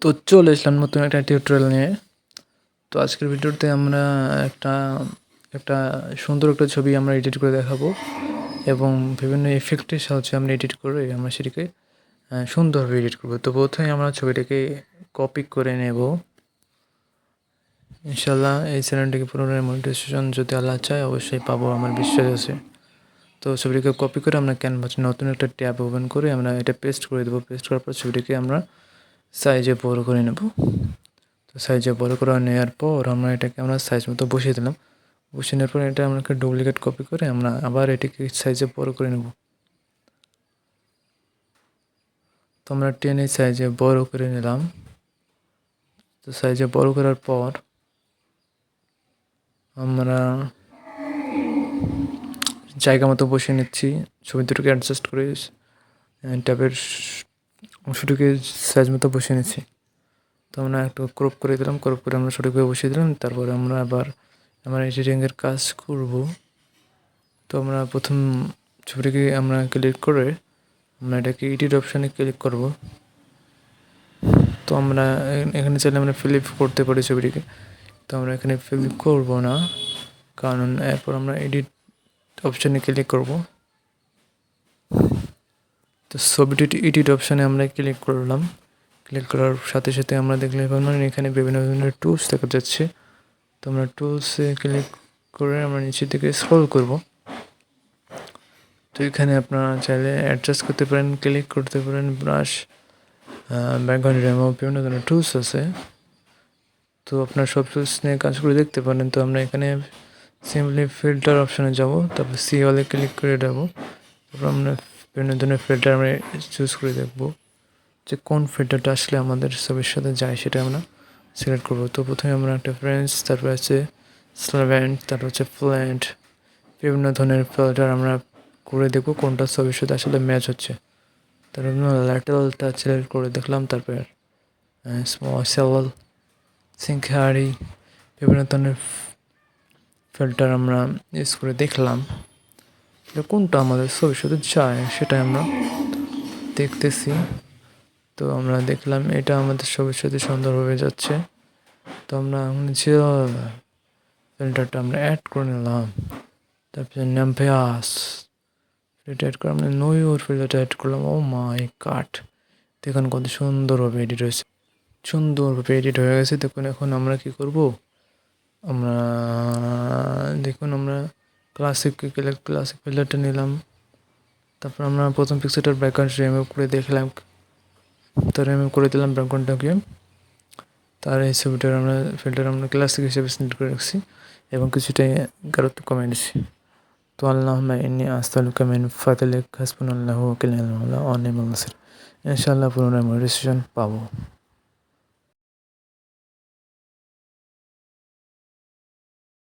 তো চলে এসলাম নতুন একটা টিউটোরিয়াল নিয়ে। তো আজকের ভিডিওতে আমরা একটা একটা সুন্দর একটা ছবি আমরা এডিট করে দেখাবো এবং বিভিন্ন ইফেক্টের সাহায্যে আমরা এডিট করে আমরা সেটিকে সুন্দরভাবে এডিট করবো। তো প্রথমে আমরা ছবিটাকে কপি করে নেব। ইনশাল্লাহ এই চ্যানেলটিকে পুনরায় মনিটাইজেশন যদি আল্লাহ চায় অবশ্যই পাবো, আমার বিশ্বাস আছে। তো ছবিটিকে কপি করে আমরা ক্যানভাসে নতুন একটা ট্যাব ওপেন করে আমরা এটা পেস্ট করে দেবো। পেস্ট করার পর ছবিটিকে আমরা সাইজে বড় করে নেব। তো সাইজে বড় করে নেওয়ার পর আমরা এটাকে আমরা সাইজ মতো বসিয়ে দিলাম। বসিয়ে নেওয়ার পর এটা আমরা একটা ডুপ্লিকেট কপি করে আমরা আবার এটিকে সাইজে বড় করে নেব। তো আমরা টেনে সাইজে বড় করে নিলাম। তো সাইজে বড় করার পর আমরা জায়গা মতো বসিয়ে নিচ্ছি। ছবি দুটোকে অ্যাডজাস্ট করে ট্যাবের অংশটিকে সাইজ মতো বসিয়ে নিচ্ছি। তো আমরা একটু ক্রপ করে দিলাম, ক্রপ করে আমরা সঠিকভাবে বসিয়ে দিলাম। তারপরে আমরা আবার আমরা এডিটিংয়ের কাজ করব। তো আমরা প্রথম ছবিটিকে আমরা ক্লিক করে আমরা এটাকে এডিট অপশানে ক্লিক করব। তো আমরা এখানে চাইলে আমরা ফ্লিপ করতে পারি ছবিটিকে। তো আমরা এখানে ফ্লিপ করব না, কারণ এরপর আমরা এডিট অপশানে ক্লিক করব। তো ছবিটি এডিট অপশানে আমরা ক্লিক করলাম। ক্লিক করার সাথে সাথে আমরা দেখলে এখানে বিভিন্ন ধরনের টুলস দেখা যাচ্ছে। তো আমরা টুলসে ক্লিক করে আমরা নিচের দিকে স্ক্রল করব। তো এখানে আপনারা চাইলে অ্যাডজাস্ট করতে পারেন, ক্লিক করতে পারেন, ব্রাশ, ব্যাকগ্রাউন্ড রিমুভ, বিভিন্ন ধরনের টুলস আছে। তো আপনার সব টুলস নিয়ে কাজ করে দেখতে পারেন। তো আমরা এখানে সিম্পলি ফিল্টার অপশানে যাব, তারপর সি অলে ক্লিক করে যাবো। তারপর আমরা বিভিন্ন ধরনের ফিল্টার আমরা চুজ করে দেখব যে কোন ফিল্টারটা আসলে আমাদের ছবির সাথে যায়, সেটা আমরা সিলেক্ট করব। তো প্রথমে আমরা একটা ফ্রেন্স, তারপর আছে স্ল্যাভেন্ট, তারপর হচ্ছে ফ্ল্যান্ট, বিভিন্ন ধরনের ফিল্টার আমরা করে দেখবো কোনটা ছবির সাথে আসলে ম্যাচ হচ্ছে। তারপর আমরা ল্যাটারালটা সিলেক্ট করে দেখলাম। তারপর স্মল সেল, সিঙ্কারি, বিভিন্ন ধরনের ফিল্টার আমরা ইউজ করে দেখলাম কোনটা আমাদের ছবির সাথে যায়, সেটা আমরা দেখতেছি। তো আমরা দেখলাম এটা আমাদের ছবির সাথে সুন্দরভাবে যাচ্ছে। তো আমরা যে ফিল্টারটা আমরা অ্যাড করে নিলাম। তারপরে নাম্পাস এটা অ্যাড করে আমরা নয়ুর ফিল্টারটা অ্যাড করলাম। ও মাই গড, দেখুন কত সুন্দরভাবে এডিট হয়েছে, সুন্দরভাবে এডিট হয়ে গেছে। দেখুন এখন আমরা কি করব, আমরা দেখুন আমরা ক্লাসিক ফিল্টারটা নিলাম। তারপর আমরা প্রথম পিকচারটার ব্যাকগ্রাউন্ড রিমুভ করে দেখলাম, তো রিমুভ করে দিলাম ব্যাকগ্রাউন্ডটাকে। তার এই ছবিটার আমরা ফিল্টার আমরা ক্লাসিক হিসেবে সিলেক্ট করে রাখছি এবং কিছুটা গাঢ়ত্ব কমিয়ে নিচ্ছি। তো আল্লাহুম্মা ইন্নী আসআলুকা মিন ফাদলিক হাসবুনাল্লাহু ওয়া নি'মাল ওয়াকিল ওয়া নি'মাল নাসির। ইনশাআল্লাহ পুনরায় মনিটাইজেশন পাবো।